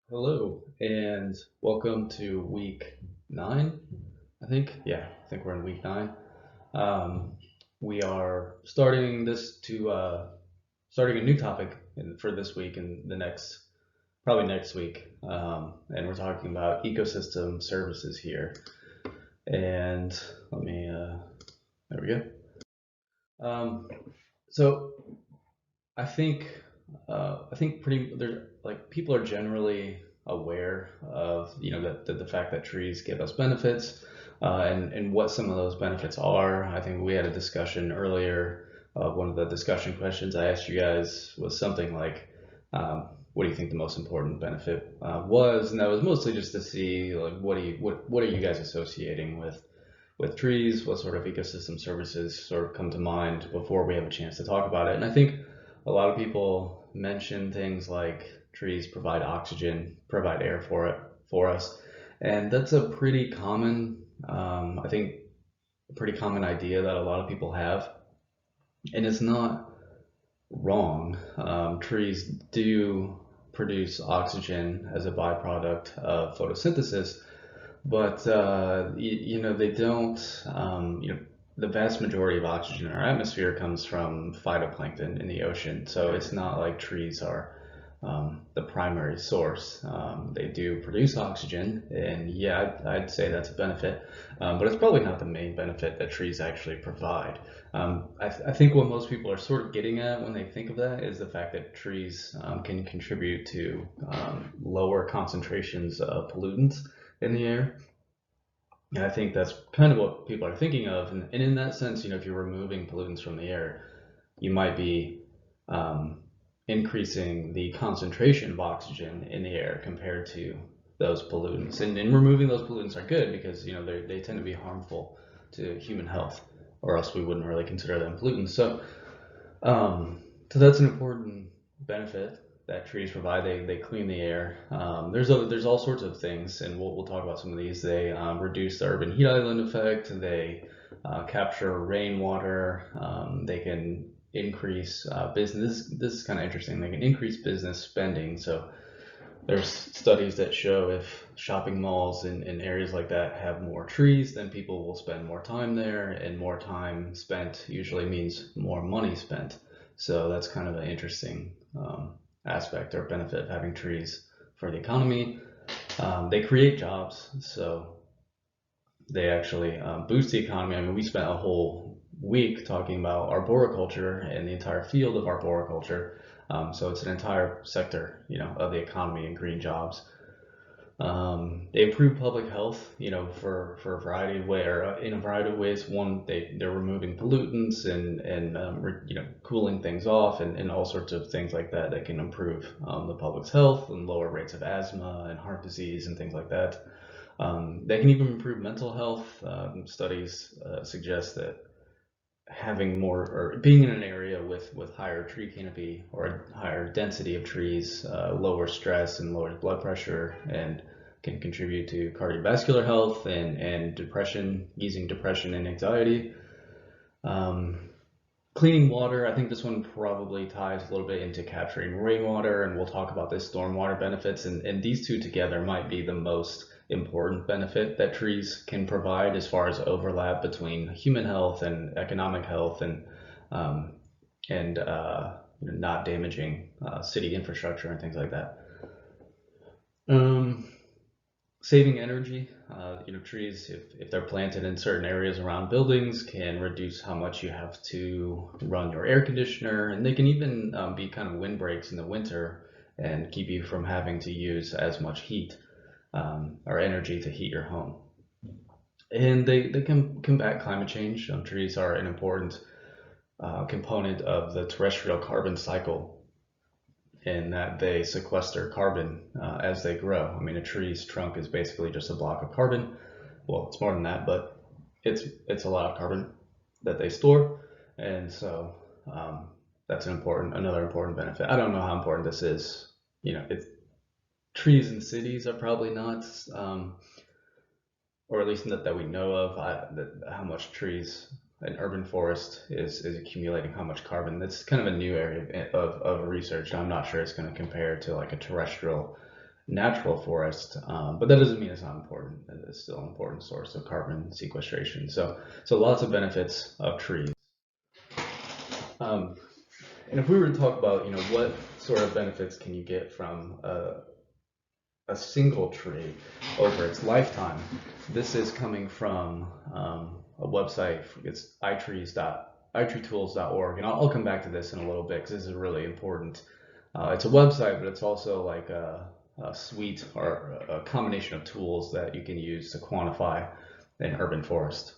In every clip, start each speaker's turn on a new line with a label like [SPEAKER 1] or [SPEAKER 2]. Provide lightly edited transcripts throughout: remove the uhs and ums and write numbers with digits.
[SPEAKER 1] Hello, and welcome to week 9, I think. Yeah, I think we're in week 9. Um, we are starting a new topic for this week and probably next week. And we're talking about ecosystem services here. And let me, there we go. Um, so I think pretty there's like people are generally aware of the fact that trees give us benefits, and what some of those benefits are. I think we had a discussion earlier. One of the discussion questions I asked you guys was something like, "What do you think the most important benefit was?" And that was mostly just to see like what are you guys associating with trees, what sort of ecosystem services sort of come to mind before we have a chance to talk about it. And I think a lot of people mention things like trees provide oxygen, provide air for us, and that's a pretty common, I think, a pretty common idea that a lot of people have, and it's not wrong. Trees do produce oxygen as a byproduct of photosynthesis, but they don't. The vast majority of oxygen in our atmosphere comes from phytoplankton in the ocean, so it's not like trees are the primary source. They do produce oxygen, and yeah, I'd say that's a benefit, but it's probably not the main benefit that trees actually provide. I think what most people are sort of getting at when they think of that is the fact that trees can contribute to lower concentrations of pollutants in the air. And I think that's kind of what people are thinking of. And in that sense, if you're removing pollutants from the air, you might be um, increasing the concentration of oxygen in the air compared to those pollutants. And removing those pollutants are good because, they tend to be harmful to human health, or else we wouldn't really consider them pollutants. Um, so that's an important benefit that trees provide. They clean the air. There's all sorts of things, and we'll talk about some of these. They reduce the urban heat island effect. They capture rainwater. They can increase business. This is kind of interesting. They can increase business spending. So there's studies that show if shopping malls in areas like that have more trees, then people will spend more time there, and more time spent usually means more money spent. So that's kind of an interesting aspect or benefit of having trees for the economy. They create jobs, so they actually boost the economy. I mean, we spent a whole week talking about arboriculture and the entire field of arboriculture. So it's an entire sector, of the economy and green jobs. They improve public health, for a variety of ways, or in a variety of ways. One, they're removing pollutants and cooling things off and all sorts of things like that that can improve the public's health and lower rates of asthma and heart disease and things like that. They can even improve mental health. Studies suggest that having more or being in an area with higher tree canopy or a higher density of trees lowers stress and lowers blood pressure and can contribute to cardiovascular health and depression, easing depression and anxiety. Um, Cleaning water, I think this one probably ties a little bit into capturing rainwater, and we'll talk about this stormwater benefits. And these two together might be the most important benefit that trees can provide as far as overlap between human health and economic health um, and not damaging city infrastructure and things like that. Um, Saving energy, trees, if they're planted in certain areas around buildings, can reduce how much you have to run your air conditioner, and they can even be kind of windbreaks in the winter and keep you from having to use as much heat or energy to heat your home. And they can combat climate change. Trees are an important component of the terrestrial carbon cycle in that they sequester carbon as they grow. I mean, a tree's trunk is basically just a block of carbon. Well, it's more than that, but it's a lot of carbon that they store, and so that's another important benefit. I don't know how important this is. It's trees in cities are probably not, or at least not that we know of. How much trees an urban forest is accumulating how much carbon. That's kind of a new area of research. I'm not sure it's going to compare to like a terrestrial natural forest, but that doesn't mean it's not important. It's still an important source of carbon sequestration. So lots of benefits of trees. Um, and if we were to talk about, what sort of benefits can you get from a single tree over its lifetime, this is coming from a website. It's itreetools.org, and I'll come back to this in a little bit because this is really important. It's a website, but it's also like a suite or a combination of tools that you can use to quantify an urban forest.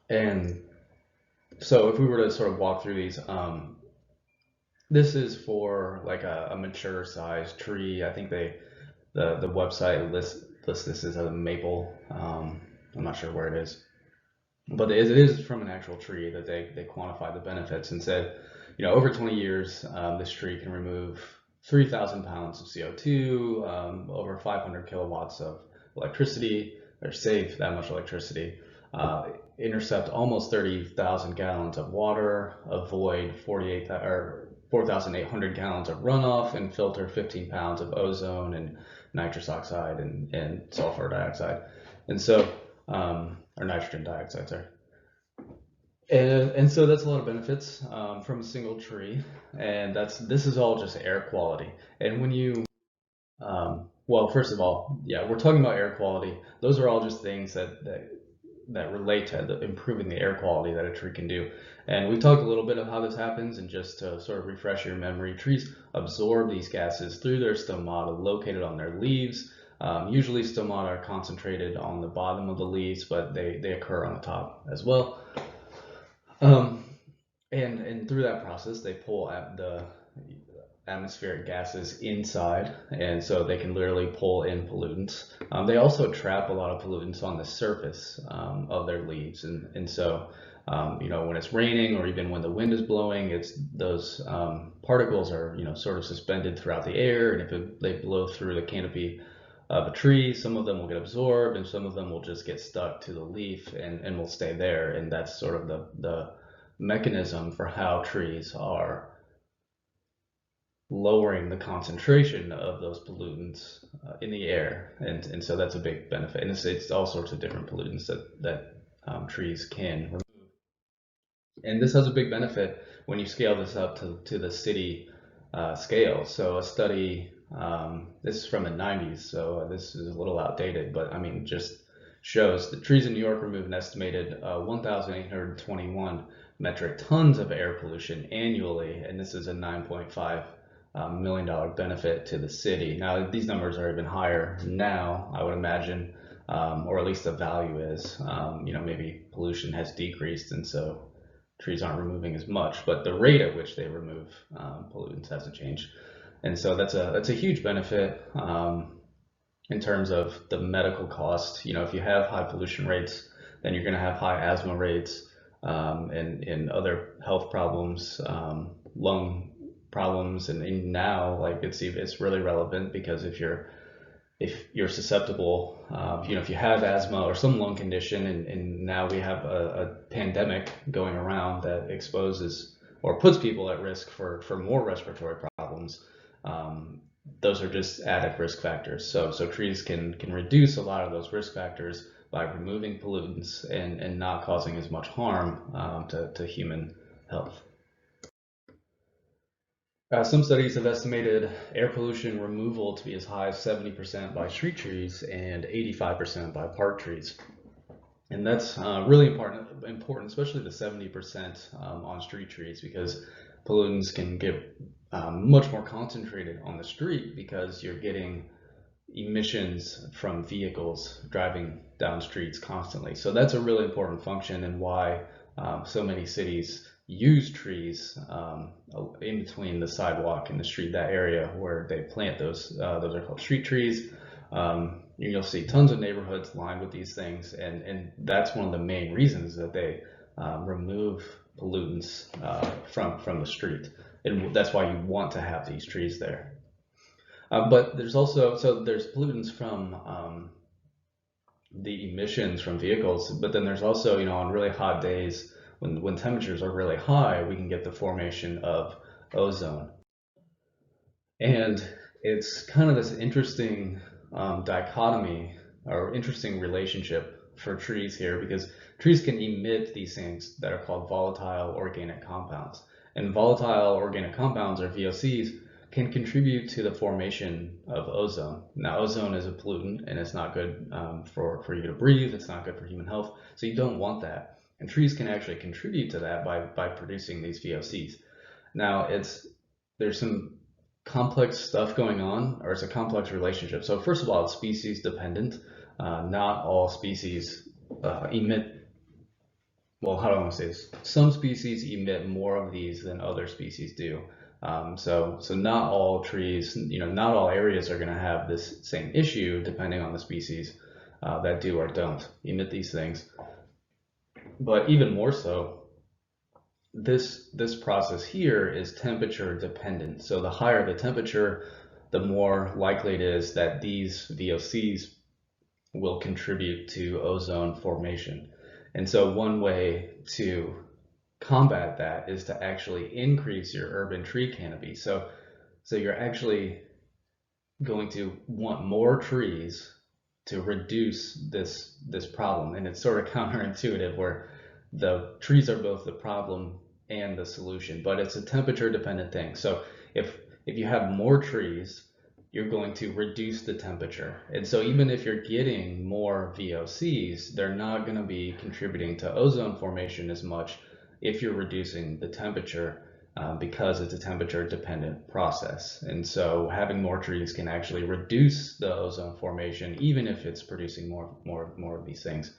[SPEAKER 1] And so if we were to sort of walk through these, this is for like a mature size tree. I think the website lists this as a maple. I'm not sure where it is, but it is from an actual tree that they quantified the benefits and said, over 20 years, this tree can remove 3,000 pounds of CO2, over 500 kilowatts of electricity, or save that much electricity, intercept almost 30,000 gallons of water, avoid 4,800 gallons of runoff, and filter 15 pounds of ozone and nitrous oxide and sulfur dioxide, and so or nitrogen dioxide, sorry. And so that's a lot of benefits from a single tree, and this is all just air quality. And when you well, first of all, yeah, we're talking about air quality. Those are all just things that relate to improving the air quality that a tree can do. And we've talked a little bit of how this happens, and just to sort of refresh your memory, trees absorb these gases through their stomata located on their leaves. Usually stomata are concentrated on the bottom of the leaves, but they occur on the top as well. And through that process, they pull at the atmospheric gases inside, and so they can literally pull in pollutants. They also trap a lot of pollutants on the surface of their leaves, and so when it's raining or even when the wind is blowing, it's those particles are sort of suspended throughout the air, and if they blow through the canopy of a tree, some of them will get absorbed, and some of them will just get stuck to the leaf and will stay there. And that's sort of the mechanism for how trees are lowering the concentration of those pollutants in the air, and so that's a big benefit. And it's all sorts of different pollutants that trees can remove. And this has a big benefit when you scale this up to the city scale. So a study, this is from the 90s, so this is a little outdated, but I mean, just shows that trees in New York remove an estimated 1,821 metric tons of air pollution annually, and this is a $9.5 $1 million benefit to the city. Now, these numbers are even higher now, I would imagine, or at least the value is. Maybe pollution has decreased, and so trees aren't removing as much, but the rate at which they remove pollutants hasn't changed. And so that's a huge benefit in terms of the medical cost. If you have high pollution rates, then you're going to have high asthma rates and other health problems, lung problems, and now like it's really relevant because if you're susceptible, if you have asthma or some lung condition, and now we have a pandemic going around that exposes or puts people at risk for more respiratory problems, those are just added risk factors. So trees can reduce a lot of those risk factors by removing pollutants and not causing as much harm to human health. Some studies have estimated air pollution removal to be as high as 70% by street trees and 85% by park trees. And that's really important, especially the 70% on street trees, because pollutants can get much more concentrated on the street because you're getting emissions from vehicles driving down streets constantly. So that's a really important function, and why so many cities use trees in between the sidewalk and the street, that area where they plant those are called street trees. You'll see tons of neighborhoods lined with these things, and that's one of the main reasons that they remove pollutants from the street, and that's why you want to have these trees there. But there's also, there's pollutants from the emissions from vehicles, but then there's also, on really hot days when temperatures are really high, we can get the formation of ozone. And it's kind of this interesting dichotomy or interesting relationship for trees here, because trees can emit these things that are called volatile organic compounds. And volatile organic compounds, or VOCs, can contribute to the formation of ozone. Now, ozone is a pollutant and it's not good for you to breathe. It's not good for human health. So you don't want that. And trees can actually contribute to that by producing these VOCs. Now, there's some complex stuff going on, or it's a complex relationship. So first of all, it's species dependent. Not all species emit, well, how do I want to say this? Some species emit more of these than other species do. So not all trees, not all areas are going to have this same issue depending on the species that do or don't emit these things. But even more so, this process here is temperature dependent. So the higher the temperature, the more likely it is that these VOCs will contribute to ozone formation. And so one way to combat that is to actually increase your urban tree canopy. So you're actually going to want more trees to reduce this problem. And it's sort of counterintuitive, where the trees are both the problem and the solution, but it's a temperature dependent thing. So if you have more trees, you're going to reduce the temperature. And so even if you're getting more VOCs, they're not going to be contributing to ozone formation as much if you're reducing the temperature, because it's a temperature dependent process. And so having more trees can actually reduce the ozone formation, even if it's producing more of these things,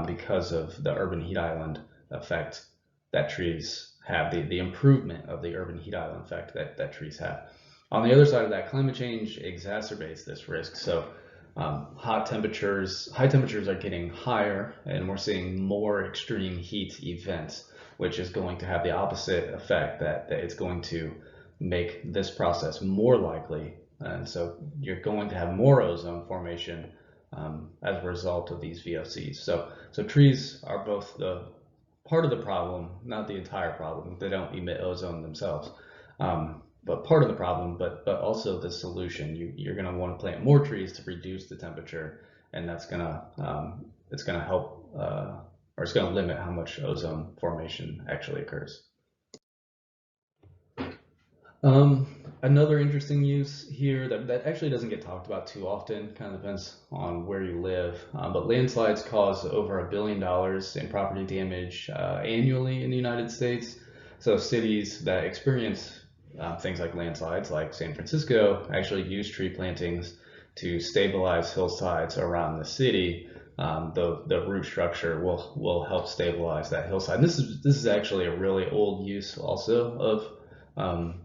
[SPEAKER 1] because of the urban heat island effect that trees have, the improvement of the urban heat island effect that trees have. On the other side of that, climate change exacerbates this risk. So high temperatures are getting higher, and we're seeing more extreme heat events, which is going to have the opposite effect, that it's going to make this process more likely. And so you're going to have more ozone formation as a result of these VOCs. So trees are both the part of the problem, not the entire problem. They don't emit ozone themselves, but part of the problem, but also the solution. You're going to want to plant more trees to reduce the temperature, and that's going to it's going to help, or it's going to limit how much ozone formation actually occurs. Another interesting use here that actually doesn't get talked about too often, kind of depends on where you live, but landslides cause over $1 billion in property damage annually in the United States. So cities that experience things like landslides, like San Francisco, actually use tree plantings to stabilize hillsides around the city. The root structure will help stabilize that hillside. And this is actually a really old use also of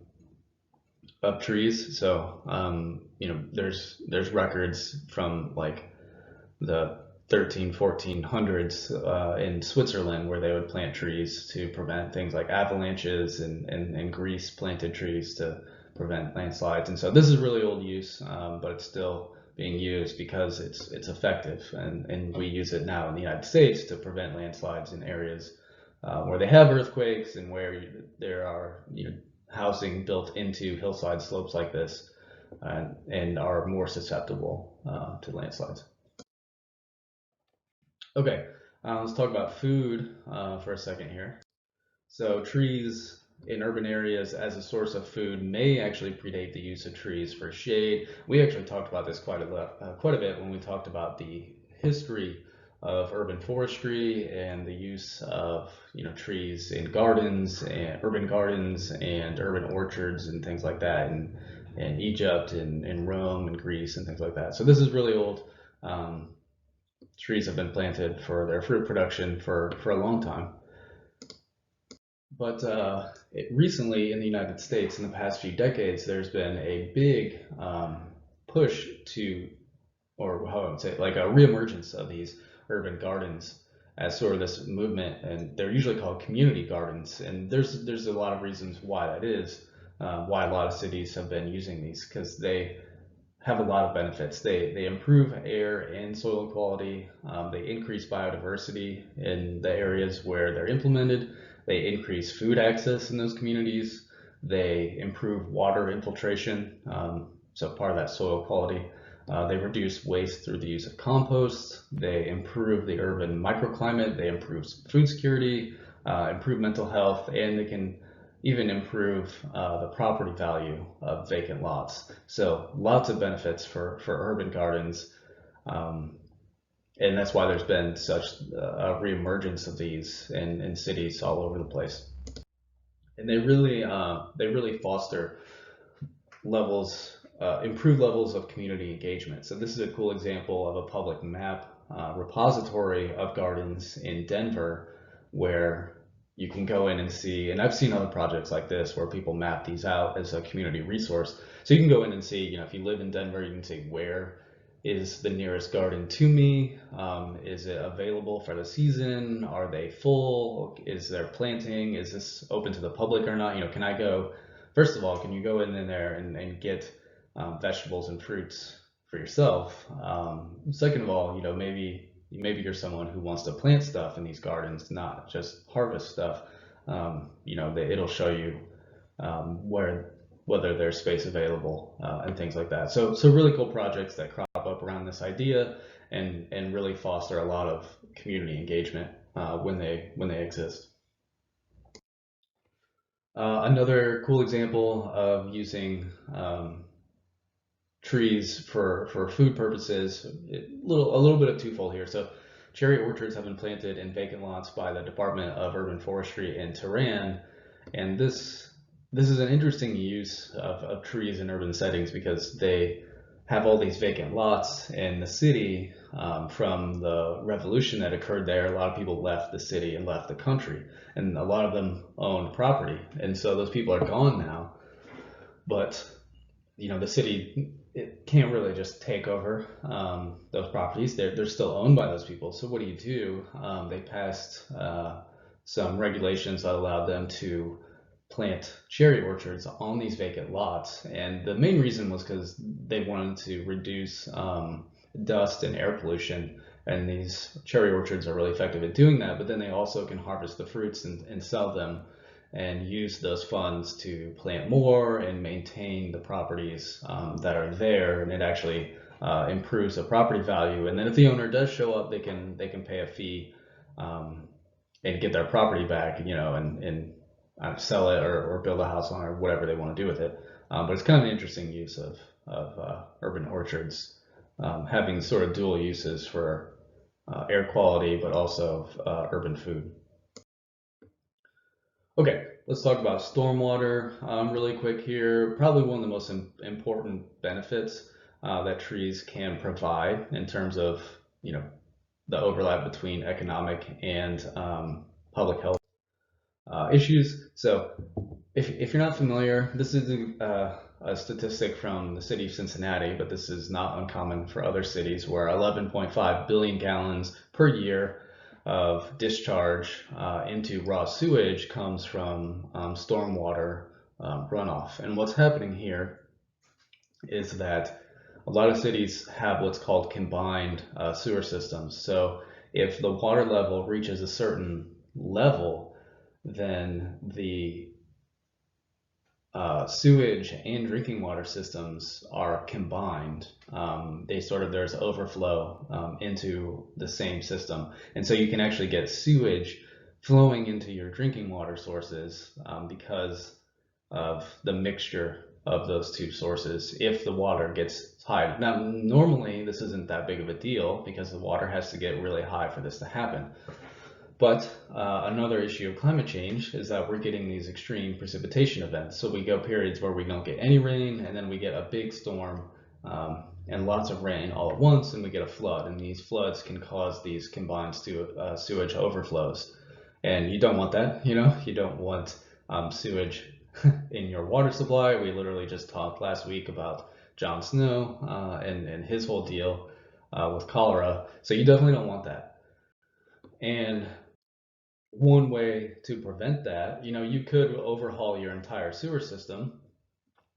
[SPEAKER 1] trees. So there's records from like the 1400s in Switzerland, where they would plant trees to prevent things like avalanches, and Greece planted trees to prevent landslides. And so this is really old use, but it's still being used because it's effective, and we use it now in the United States to prevent landslides in areas where they have earthquakes, and where there are housing built into hillside slopes like this, and are more susceptible to landslides. Okay, let's talk about food for a second here. So trees in urban areas as a source of food may actually predate the use of trees for shade. We actually talked about this quite a bit when we talked about the history of urban forestry and the use of trees in gardens and urban gardens and urban orchards and things like that in Egypt and in Rome and Greece and things like that. So this is really old. Trees have been planted for their fruit production for a long time. But recently in the United States, in the past few decades, there's been a big push to, or how I would say, like a reemergence of these urban gardens as sort of this movement, and they're usually called community gardens. And there's a lot of reasons why that is, why a lot of cities have been using these, because they have a lot of benefits. They improve air and soil quality. They increase biodiversity in the areas where they're implemented. They increase food access in those communities. They improve water infiltration, so part of that soil quality. They reduce waste through the use of compost. They improve the urban microclimate. They improve food security, improve mental health, and they can even improve the property value of vacant lots. So lots of benefits for urban gardens. And that's why there's been such a reemergence of these in cities all over the place. And they really foster improved levels of community engagement. So this is a cool example of a public map repository of gardens in Denver, where you can go in and see, and I've seen other projects like this where people map these out as a community resource. So you can go in and see, if you live in Denver, you can see where is the nearest garden to me. Is it available for the season? Are they full? Is there planting? Is this open to the public or not? Can I go, first of all, can you go in there and get vegetables and fruits for yourself? Second of all, maybe you're someone who wants to plant stuff in these gardens, not just harvest stuff. It'll show you whether there's space available and things like that. So really cool projects that crop up around this idea and really foster a lot of community engagement when they exist. Another cool example of using trees for food purposes, a little bit of twofold here. So cherry orchards have been planted in vacant lots by the Department of Urban Forestry in Tehran, and this is an interesting use of trees in urban settings because they have all these vacant lots in the city. From the revolution that occurred there, a lot of people left the city and left the country, and a lot of them owned property, and so those people are gone now. But the city, it can't really just take over those properties. They're still owned by those people. So what do? They passed some regulations that allowed them to plant cherry orchards on these vacant lots. And the main reason was because they wanted to reduce dust and air pollution. And these cherry orchards are really effective at doing that. But then they also can harvest the fruits and sell them and use those funds to plant more and maintain the properties that are there. And it actually improves the property value. And then if the owner does show up, they can pay a fee and get their property back, and sell it or build a house on it or whatever they want to do with it. But it's kind of an interesting use of urban orchards, having sort of dual uses for air quality, but also urban food. Okay, let's talk about stormwater really quick here. Probably one of the most important benefits that trees can provide in terms of, the overlap between economic and public health issues. So if you're not familiar, this is a statistic from the city of Cincinnati, but this is not uncommon for other cities, where 11.5 billion gallons per year of discharge into raw sewage comes from stormwater runoff. And what's happening here is that a lot of cities have what's called combined sewer systems. So if the water level reaches a certain level, then the sewage and drinking water systems are combined. There's overflow into the same system. And so you can actually get sewage flowing into your drinking water sources because of the mixture of those two sources if the water gets high. Now, normally this isn't that big of a deal because the water has to get really high for this to happen. But another issue of climate change is that we're getting these extreme precipitation events. So we go periods where we don't get any rain, and then we get a big storm and lots of rain all at once, and we get a flood. And these floods can cause these combined sewage overflows. And you don't want that, you don't want sewage in your water supply. We literally just talked last week about Jon Snow and his whole deal with cholera. So you definitely don't want that. And one way to prevent that, you could overhaul your entire sewer system,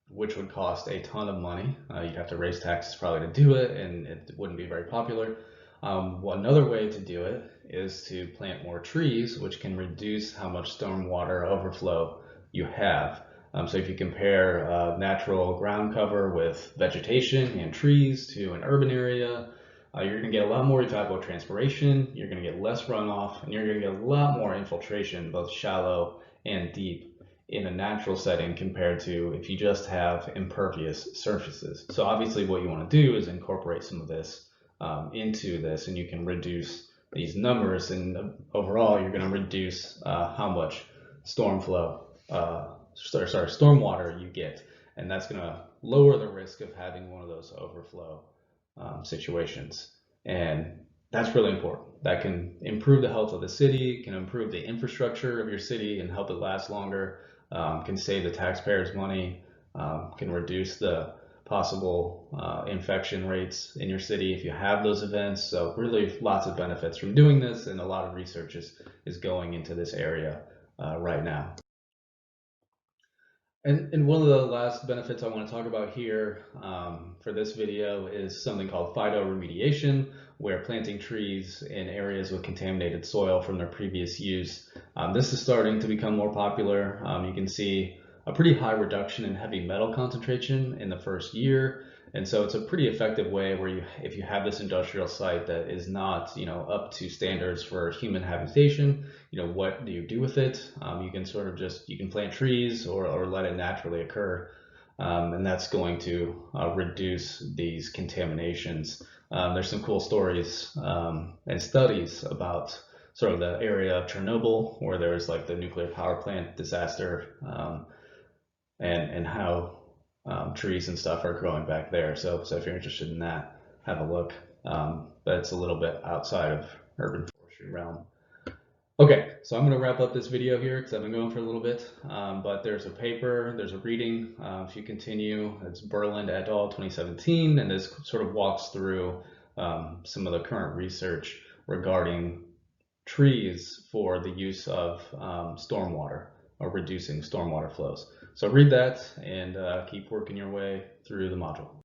[SPEAKER 1] which would cost a ton of money. You'd have to raise taxes probably to do it, and it wouldn't be very popular. Another way to do it is to plant more trees, which can reduce how much stormwater overflow you have. So if you compare natural ground cover with vegetation and trees to an urban area, you're going to get a lot more evapotranspiration, you're going to get less runoff, and you're going to get a lot more infiltration, both shallow and deep, in a natural setting compared to if you just have impervious surfaces. So obviously what you want to do is incorporate some of this into this, and you can reduce these numbers, and overall you're going to reduce how much stormwater you get, and that's going to lower the risk of having one of those overflow situations. And that's really important. That can improve the health of the city, can improve the infrastructure of your city and help it last longer, can save the taxpayers money, can reduce the possible infection rates in your city if you have those events. So really lots of benefits from doing this, and a lot of research is going into this area right now. And one of the last benefits I want to talk about here for this video is something called phytoremediation, where planting trees in areas with contaminated soil from their previous use. This is starting to become more popular. You can see a pretty high reduction in heavy metal concentration in the first year. And so it's a pretty effective way where if you have this industrial site that is not, up to standards for human habitation, what do you do with it? You can sort of you can plant trees or let it naturally occur. And that's going to reduce these contaminations. There's some cool stories and studies about sort of the area of Chernobyl where there was like the nuclear power plant disaster, and how trees and stuff are growing back there. So if you're interested in that, have a look. But it's a little bit outside of urban forestry realm. Okay, so I'm going to wrap up this video here because I've been going for a little bit, but there's a paper, there's a reading, if you continue, it's Berland et al. 2017, and this sort of walks through some of the current research regarding trees for the use of stormwater or reducing stormwater flows. So read that and keep working your way through the module.